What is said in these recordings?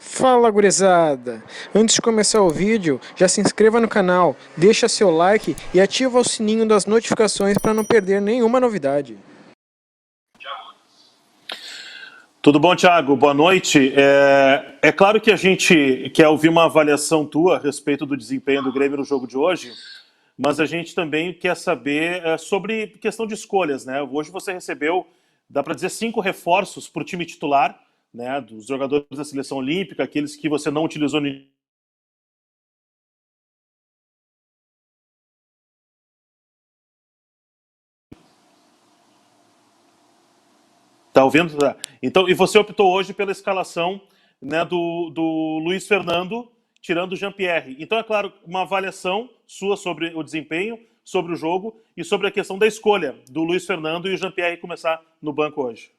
Fala, gurizada! Antes de começar o vídeo, já se inscreva no canal, deixa seu like e ativa o sininho das notificações para não perder nenhuma novidade. Tudo bom, Thiago? Boa noite. É claro que a gente quer ouvir uma avaliação tua a respeito do desempenho do Grêmio no jogo de hoje, mas a gente também quer saber sobre questão de escolhas, né? Hoje você recebeu, dá para dizer, 5 reforços para o time titular, né? Dos jogadores da seleção olímpica, aqueles que você não utilizou no... Tá ouvindo? Tá. Então, e você optou hoje pela escalação, né, do Luiz Fernando, tirando o Jean-Pierre. Então, é claro, uma avaliação sua sobre o desempenho, sobre o jogo e sobre a questão da escolha do Luiz Fernando e o Jean-Pierre começar no banco hoje.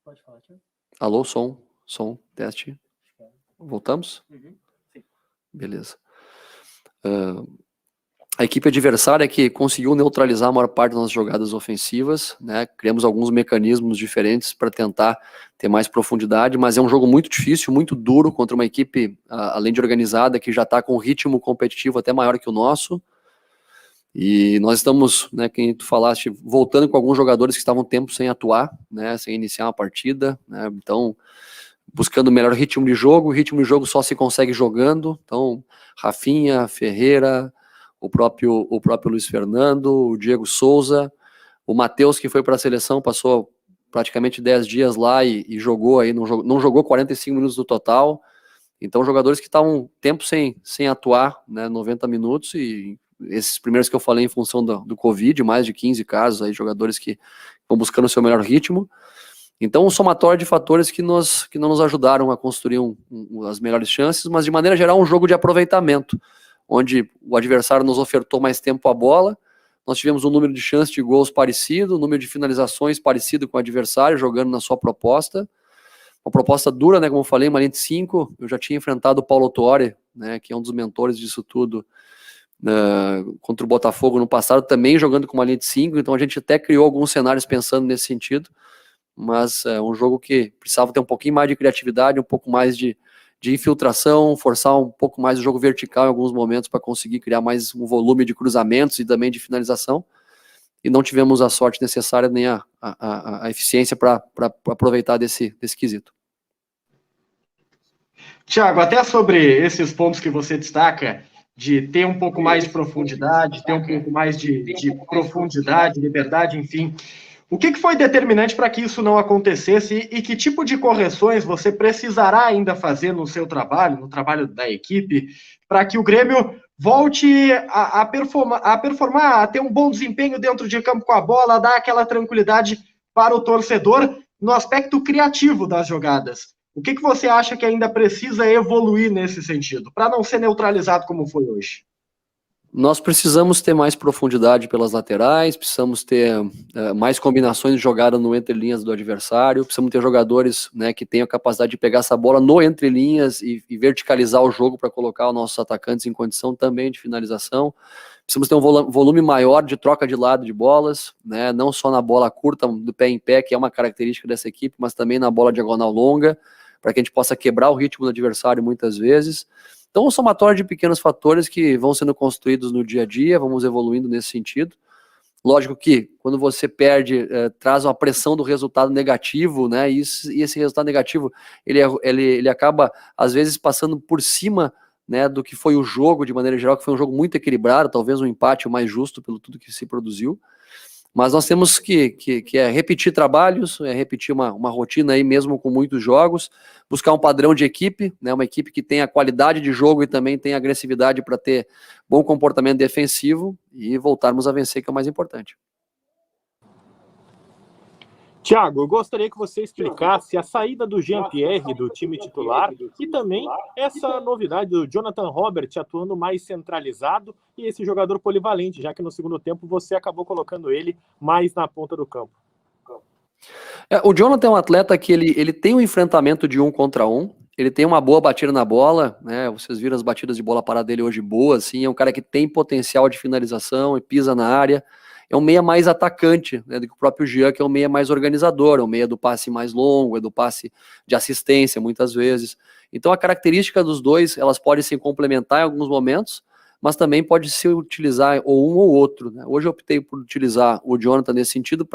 Pode falar, Tiago. Alô, som, teste. Voltamos? Sim. Beleza. A equipe adversária que conseguiu neutralizar a maior parte das nossas jogadas ofensivas, né? Criamos alguns mecanismos diferentes para tentar ter mais profundidade, mas é um jogo muito difícil, muito duro contra uma equipe, além de organizada, que já está com um ritmo competitivo até maior que o nosso. E nós estamos, né, quem tu falaste, voltando com alguns jogadores que estavam tempo sem atuar, né, sem iniciar uma partida, né, então buscando o melhor ritmo de jogo. O ritmo de jogo só se consegue jogando. Então, Rafinha, Ferreira, o próprio Luiz Fernando, o Diego Souza, o Matheus, que foi para a seleção, passou praticamente 10 dias lá e jogou aí, não jogou 45 minutos no total. Então, jogadores que estavam tempo sem atuar, né, 90 minutos, e esses primeiros que eu falei em função do Covid, mais de 15 casos, aí, jogadores que vão buscando o seu melhor ritmo. Então, um somatório de fatores que não nos ajudaram a construir as melhores chances, mas de maneira geral um jogo de aproveitamento, onde o adversário nos ofertou mais tempo a bola, nós tivemos um número de chances de gols parecido, um número de finalizações parecido com o adversário, jogando na sua proposta. Uma proposta dura, né, como eu falei, uma linha de 5. Eu já tinha enfrentado o Paulo Tuori, né, que é um dos mentores disso tudo, contra o Botafogo no passado, também jogando com uma linha de 5, então a gente até criou alguns cenários pensando nesse sentido, mas é um jogo que precisava ter um pouquinho mais de criatividade, um pouco mais de infiltração, forçar um pouco mais o jogo vertical em alguns momentos para conseguir criar mais um volume de cruzamentos e também de finalização, e não tivemos a sorte necessária nem a eficiência para aproveitar desse quesito. Tiago, até sobre esses pontos que você destaca, de ter um pouco mais de profundidade, ter um pouco mais de profundidade, liberdade, enfim. O que foi determinante para que isso não acontecesse e que tipo de correções você precisará ainda fazer no seu trabalho, no trabalho da equipe, para que o Grêmio volte a performar, a ter um bom desempenho dentro de campo com a bola, a dar aquela tranquilidade para o torcedor no aspecto criativo das jogadas? O que você acha que ainda precisa evoluir nesse sentido, para não ser neutralizado como foi hoje? Nós precisamos ter mais profundidade pelas laterais, precisamos ter mais combinações de jogada no entrelinhas do adversário, precisamos ter jogadores, né, que tenham a capacidade de pegar essa bola no entrelinhas e verticalizar o jogo para colocar os nossos atacantes em condição também de finalização. Precisamos ter um volume maior de troca de lado de bolas, né, não só na bola curta, do pé em pé, que é uma característica dessa equipe, mas também na bola diagonal longa, para que a gente possa quebrar o ritmo do adversário muitas vezes. Então, um somatório de pequenos fatores que vão sendo construídos no dia a dia, vamos evoluindo nesse sentido. Lógico que, quando você perde, traz uma pressão do resultado negativo, né, e esse resultado negativo, ele acaba, às vezes, passando por cima né, do que foi o jogo de maneira geral, que foi um jogo muito equilibrado, talvez um empate o mais justo pelo tudo que se produziu. Mas nós temos que repetir trabalhos, repetir uma rotina aí mesmo com muitos jogos, buscar um padrão de equipe, né, uma equipe que tenha qualidade de jogo e também tenha agressividade para ter bom comportamento defensivo e voltarmos a vencer, que é o mais importante. Thiago, eu gostaria que você explicasse a saída do Jean-Pierre do time titular e também essa novidade do Jonathan Robert atuando mais centralizado e esse jogador polivalente, já que no segundo tempo você acabou colocando ele mais na ponta do campo. O Jonathan é um atleta que ele tem um enfrentamento de 1 contra 1, ele tem uma boa batida na bola, né? Vocês viram as batidas de bola parada dele hoje boas, assim, é um cara que tem potencial de finalização e pisa na área. É um meia mais atacante, né, do que o próprio Jean, que é um meia mais organizador, é um meia do passe mais longo, é do passe de assistência, muitas vezes. Então a característica dos dois, elas podem se complementar em alguns momentos, mas também pode se utilizar ou um ou outro, né? Hoje eu optei por utilizar o Jonathan nesse sentido,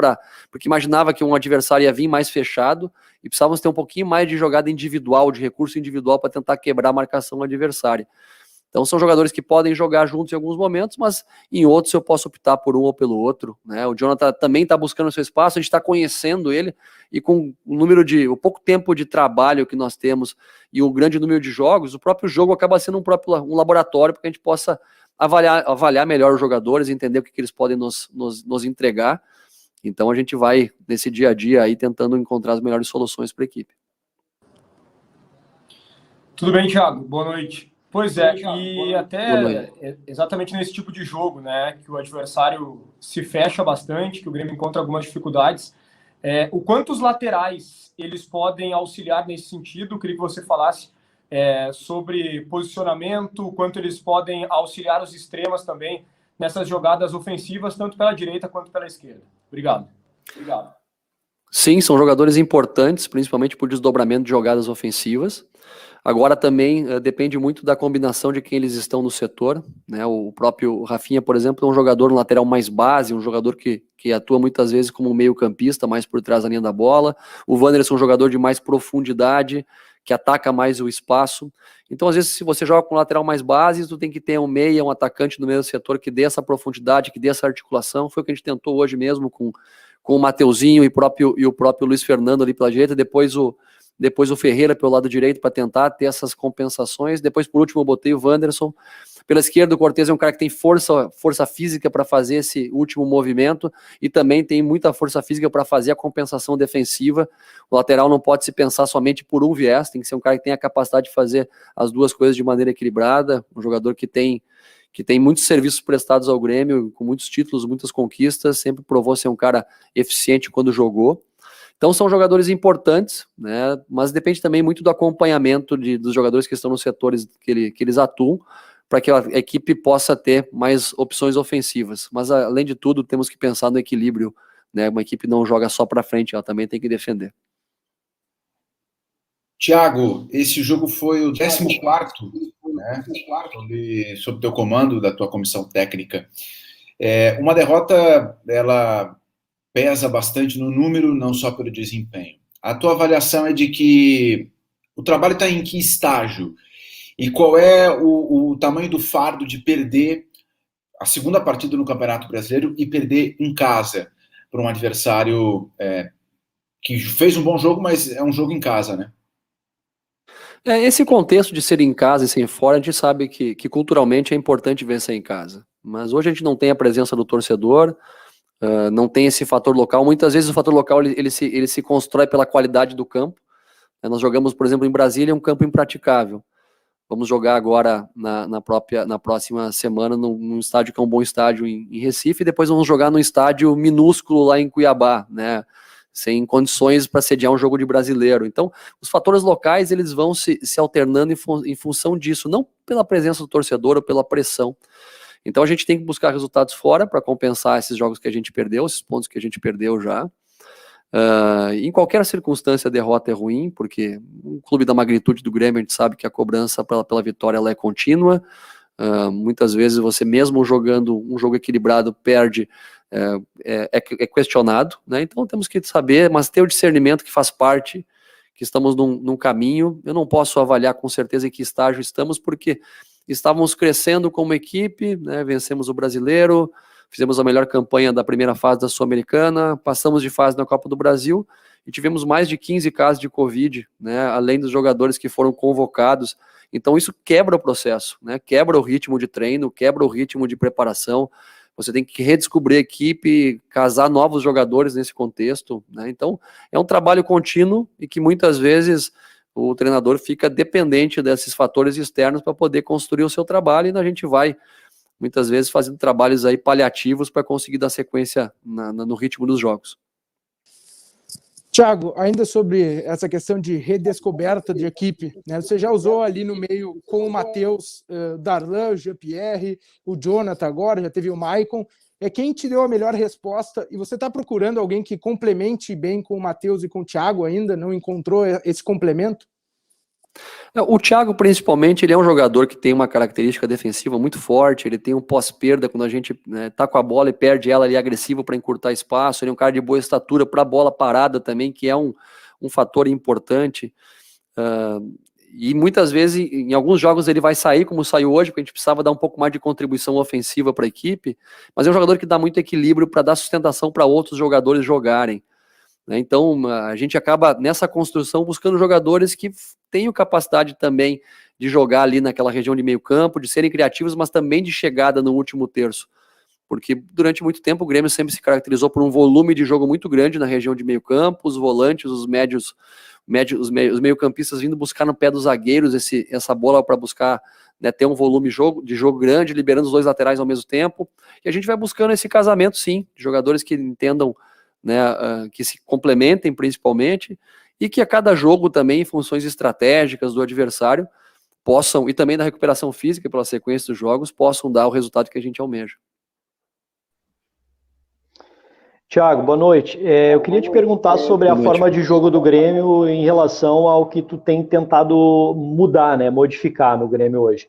porque imaginava que um adversário ia vir mais fechado e precisávamos ter um pouquinho mais de jogada individual, de recurso individual para tentar quebrar a marcação adversária. Então são jogadores que podem jogar juntos em alguns momentos, mas em outros eu posso optar por um ou pelo outro, né? O Jonathan também está buscando seu espaço, a gente está conhecendo ele, e com o pouco tempo de trabalho que nós temos e o grande número de jogos, o próprio jogo acaba sendo um laboratório para que a gente possa avaliar melhor os jogadores, entender o que eles podem nos entregar. Então a gente vai nesse dia a dia aí tentando encontrar as melhores soluções para a equipe. Tudo bem, Thiago? Boa noite. Pois é, e até exatamente nesse tipo de jogo, né, que o adversário se fecha bastante, que o Grêmio encontra algumas dificuldades, o quanto os laterais eles podem auxiliar nesse sentido? Eu queria que você falasse sobre posicionamento, o quanto eles podem auxiliar os extremas também nessas jogadas ofensivas, tanto pela direita quanto pela esquerda. Obrigado. Sim, são jogadores importantes, principalmente por desdobramento de jogadas ofensivas. Agora também depende muito da combinação de quem eles estão no setor, né? O próprio Rafinha, por exemplo, é um jogador no lateral mais base, um jogador que atua muitas vezes como meio campista, mais por trás da linha da bola. O Wanderson é um jogador de mais profundidade, que ataca mais o espaço. Então, às vezes, se você joga com lateral mais base, tu tem que ter um meia, um atacante no mesmo setor que dê essa profundidade, que dê essa articulação. Foi o que a gente tentou hoje mesmo com o Mateuzinho e o próprio Luiz Fernando ali pela direita, depois o Ferreira pelo lado direito para tentar ter essas compensações. Depois, por último, eu botei o Wanderson. Pela esquerda, o Cortez é um cara que tem força física para fazer esse último movimento e também tem muita força física para fazer a compensação defensiva. O lateral não pode se pensar somente por um viés, tem que ser um cara que tem a capacidade de fazer as duas coisas de maneira equilibrada, um jogador que tem muitos serviços prestados ao Grêmio, com muitos títulos, muitas conquistas, sempre provou ser um cara eficiente quando jogou. Então são jogadores importantes, né? Mas depende também muito do acompanhamento dos jogadores que estão nos setores que eles atuam, para que a equipe possa ter mais opções ofensivas. Mas além de tudo, temos que pensar no equilíbrio, né? Uma equipe não joga só para frente, ela também tem que defender. Thiago, esse jogo foi o 14º, né? Sob teu comando da tua comissão técnica. Uma derrota, ela pesa bastante no número, não só pelo desempenho. A tua avaliação é de que o trabalho está em que estágio? E qual é o tamanho do fardo de perder a segunda partida no Campeonato Brasileiro e perder em casa para um adversário que fez um bom jogo, mas é um jogo em casa, né? Esse contexto de ser em casa e ser fora, a gente sabe que culturalmente é importante vencer em casa. Mas hoje a gente não tem a presença do torcedor, não tem esse fator local. Muitas vezes o fator local ele se constrói pela qualidade do campo. Nós jogamos, por exemplo, em Brasília, um campo impraticável. Vamos jogar agora na próxima semana num estádio que é um bom estádio em Recife, e depois vamos jogar num estádio minúsculo lá em Cuiabá, né? Sem condições para sediar um jogo de brasileiro. Então, os fatores locais eles vão se alternando em função disso, não pela presença do torcedor ou pela pressão. Então a gente tem que buscar resultados fora para compensar esses jogos que a gente perdeu, esses pontos que a gente perdeu já. Em qualquer circunstância a derrota é ruim, porque um clube da magnitude do Grêmio, a gente sabe que a cobrança pela vitória ela é contínua. Muitas vezes você mesmo jogando um jogo equilibrado perde, é questionado, né? Então temos que saber, mas ter o discernimento que faz parte, que estamos num caminho. Eu não posso avaliar com certeza em que estágio estamos, porque estávamos crescendo como equipe, né, vencemos o Brasileiro, fizemos a melhor campanha da primeira fase da Sul-Americana, passamos de fase na Copa do Brasil e tivemos mais de 15 casos de Covid, né, além dos jogadores que foram convocados. Então isso quebra o processo, né, quebra o ritmo de treino, quebra o ritmo de preparação. Você tem que redescobrir a equipe, casar novos jogadores nesse contexto, né? Então é um trabalho contínuo e que muitas vezes o treinador fica dependente desses fatores externos para poder construir o seu trabalho, e a gente vai muitas vezes fazendo trabalhos aí paliativos para conseguir dar sequência no ritmo dos jogos. Thiago, ainda sobre essa questão de redescoberta de equipe, né? Você já usou ali no meio com o Matheus, Darlan, o Jean-Pierre, o Jonathan agora, já teve o Maicon. Quem te deu a melhor resposta? E você está procurando alguém que complemente bem com o Matheus e com o Thiago ainda? Não encontrou esse complemento? O Thiago, principalmente, ele é um jogador que tem uma característica defensiva muito forte, ele tem um pós-perda, quando a gente tá com a bola e perde ela, ele é agressivo para encurtar espaço, ele é um cara de boa estatura para a bola parada também, que é um fator importante, e muitas vezes, em alguns jogos ele vai sair, como saiu hoje, porque a gente precisava dar um pouco mais de contribuição ofensiva para a equipe, mas é um jogador que dá muito equilíbrio para dar sustentação para outros jogadores jogarem. Então, a gente acaba, nessa construção, buscando jogadores que tenham capacidade também de jogar ali naquela região de meio campo, de serem criativos, mas também de chegada no último terço. Porque durante muito tempo o Grêmio sempre se caracterizou por um volume de jogo muito grande na região de meio campo, os volantes, os meio-campistas vindo buscar no pé dos zagueiros essa bola para buscar, né, ter um volume de jogo grande, liberando os dois laterais ao mesmo tempo. E a gente vai buscando esse casamento, sim, de jogadores que entendam, né, que se complementem principalmente, e que a cada jogo também, em funções estratégicas do adversário, possam, e também da recuperação física pela sequência dos jogos, possam dar o resultado que a gente almeja. Thiago, boa noite. Eu queria te perguntar sobre a forma de jogo do Grêmio em relação ao que tu tem tentado mudar, né, modificar no Grêmio hoje.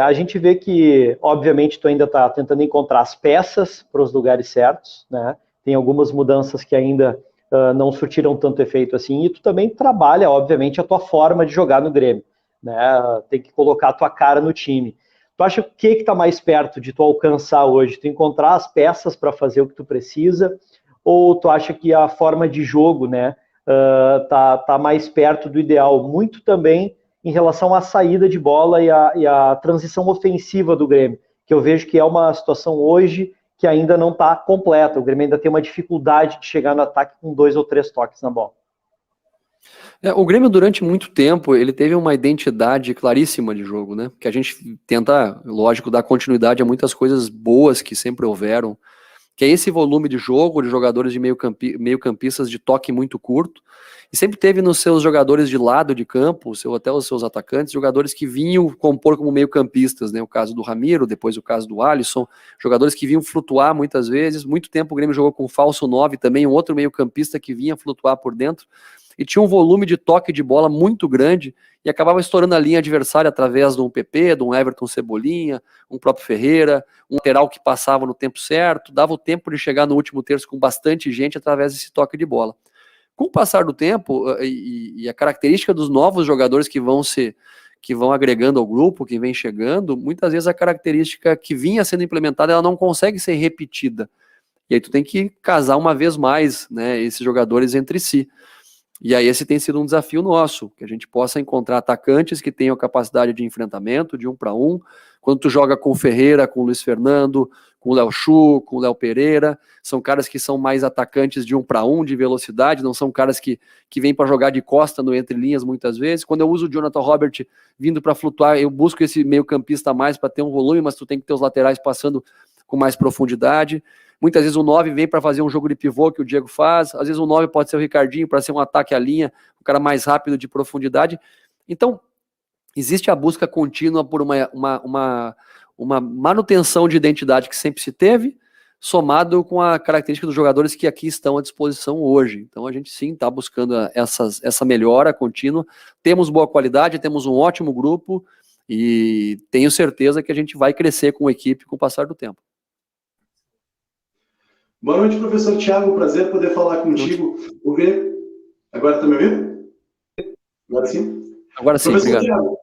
A gente vê que, obviamente, tu ainda está tentando encontrar as peças para os lugares certos, né? Tem algumas mudanças que ainda não surtiram tanto efeito assim, e tu também trabalha, obviamente, a tua forma de jogar no Grêmio, né? Tem que colocar a tua cara no time. Tu acha que está mais perto de tu alcançar hoje? Tu encontrar as peças para fazer o que tu precisa? Ou tu acha que a forma de jogo, né, tá mais perto do ideal? Muito também em relação à saída de bola e a transição ofensiva do Grêmio, que eu vejo que é uma situação hoje que ainda não está completa. O Grêmio ainda tem uma dificuldade de chegar no ataque com 2 ou 3 toques na bola. O Grêmio, durante muito tempo, ele teve uma identidade claríssima de jogo, né? Que a gente tenta, lógico, dar continuidade a muitas coisas boas que sempre houveram, que é esse volume de jogo, de jogadores de meio-campistas de toque muito curto, e sempre teve nos seus jogadores de lado de campo, até os seus atacantes, jogadores que vinham compor como meio-campistas, né? O caso do Ramiro, depois o caso do Alisson, jogadores que vinham flutuar muitas vezes. Muito tempo o Grêmio jogou com o falso 9 também, um outro meio-campista que vinha flutuar por dentro, e tinha um volume de toque de bola muito grande, e acabava estourando a linha adversária através de um PP, de um Everton Cebolinha, um próprio Ferreira, um lateral que passava no tempo certo, dava o tempo de chegar no último terço com bastante gente através desse toque de bola. Com o passar do tempo e a característica dos novos jogadores que vão agregando ao grupo, que vem chegando, muitas vezes a característica que vinha sendo implementada, ela não consegue ser repetida. E aí tu tem que casar uma vez mais, né, esses jogadores entre si. E aí esse tem sido um desafio nosso, que a gente possa encontrar atacantes que tenham capacidade de enfrentamento, de 1 para 1. Quando tu joga com o Ferreira, com o Luiz Fernando, com o Léo Chu, com o Léo Pereira, são caras que são mais atacantes de 1 para 1, de velocidade, não são caras que vêm para jogar de costa no entre linhas muitas vezes. Quando eu uso o Jonathan Robert vindo para flutuar, eu busco esse meio campista a mais para ter um volume, mas tu tem que ter os laterais passando com mais profundidade. Muitas vezes o 9 vem para fazer um jogo de pivô que o Diego faz, às vezes o 9 pode ser o Ricardinho para ser um ataque à linha, um cara mais rápido de profundidade. Então, existe a busca contínua por uma manutenção de identidade que sempre se teve, somado com a característica dos jogadores que aqui estão à disposição hoje. Então a gente sim está buscando essa melhora contínua, temos boa qualidade, temos um ótimo grupo e tenho certeza que a gente vai crescer com a equipe com o passar do tempo. Boa noite, professor Thiago, prazer poder falar contigo. Agora está me ouvindo? Agora sim? Agora sim, professor obrigado. Thiago,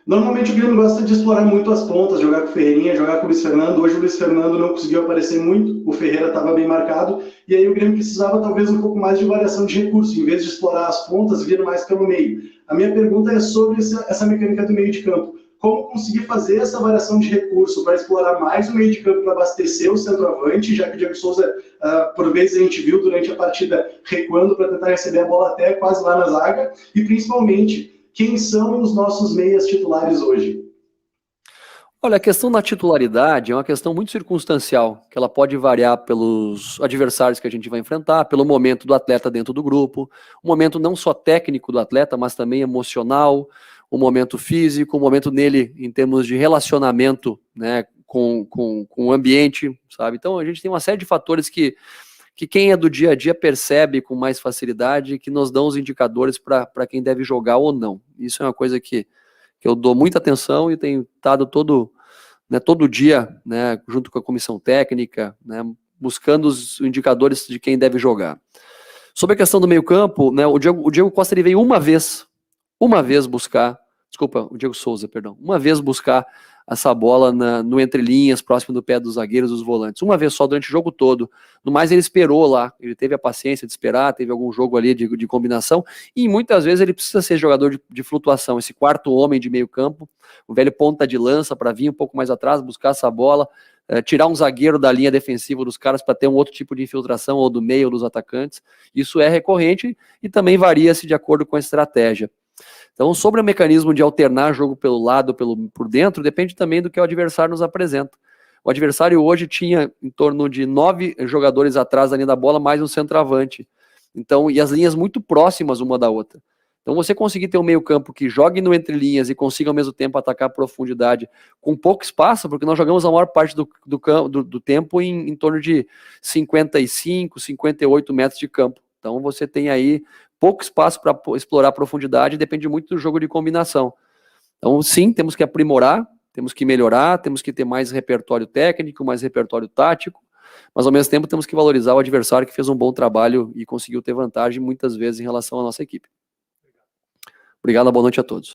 Normalmente o Grêmio gosta de explorar muito as pontas, jogar com o Ferreirinha, jogar com o Luiz Fernando. Hoje o Luiz Fernando não conseguiu aparecer muito, o Ferreira estava bem marcado, e aí o Grêmio precisava talvez um pouco mais de variação de recurso, em vez de explorar as pontas, vir mais pelo meio. A minha pergunta é sobre essa mecânica do meio de campo. Como conseguir fazer essa variação de recurso para explorar mais o meio de campo para abastecer o centroavante, já que o Diego Souza, por vezes a gente viu durante a partida recuando para tentar receber a bola até quase lá na zaga, e principalmente, quem são os nossos meias titulares hoje? Olha, a questão da titularidade é uma questão muito circunstancial, que ela pode variar pelos adversários que a gente vai enfrentar, pelo momento do atleta dentro do grupo, o momento não só técnico do atleta, mas também emocional, o momento físico, o momento nele em termos de relacionamento, né, com o ambiente, sabe? Então a gente tem uma série de fatores que quem é do dia a dia percebe com mais facilidade, que nos dão os indicadores para quem deve jogar ou não. Isso é uma coisa que eu dou muita atenção e tenho estado todo dia, né, junto com a comissão técnica, né, buscando os indicadores de quem deve jogar. Sobre a questão do meio-campo, né, o Diego Costa ele veio uma vez buscar, desculpa, o Diego Souza, perdão, uma vez buscar essa bola no entrelinhas, próximo do pé dos zagueiros, dos volantes, uma vez só durante o jogo todo. No mais ele esperou lá, ele teve a paciência de esperar, teve algum jogo ali de combinação, e muitas vezes ele precisa ser jogador de flutuação, esse quarto homem de meio campo, o velho ponta de lança para vir um pouco mais atrás, buscar essa bola, tirar um zagueiro da linha defensiva dos caras para ter um outro tipo de infiltração, ou do meio, ou dos atacantes. Isso é recorrente e também varia-se de acordo com a estratégia. Então, sobre o mecanismo de alternar jogo pelo lado, por dentro, depende também do que o adversário nos apresenta. O adversário hoje tinha em torno de 9 jogadores atrás da linha da bola, mais um centroavante. Então, e as linhas muito próximas uma da outra. Então, você conseguir ter um meio-campo que jogue no entre linhas e consiga ao mesmo tempo atacar a profundidade com pouco espaço, porque nós jogamos a maior parte do tempo em torno de 55, 58 metros de campo. Então, você tem aí pouco espaço para explorar a profundidade, depende muito do jogo de combinação. Então, sim, temos que aprimorar, temos que melhorar, temos que ter mais repertório técnico, mais repertório tático, mas ao mesmo tempo temos que valorizar o adversário que fez um bom trabalho e conseguiu ter vantagem muitas vezes em relação à nossa equipe. Obrigado, boa noite a todos.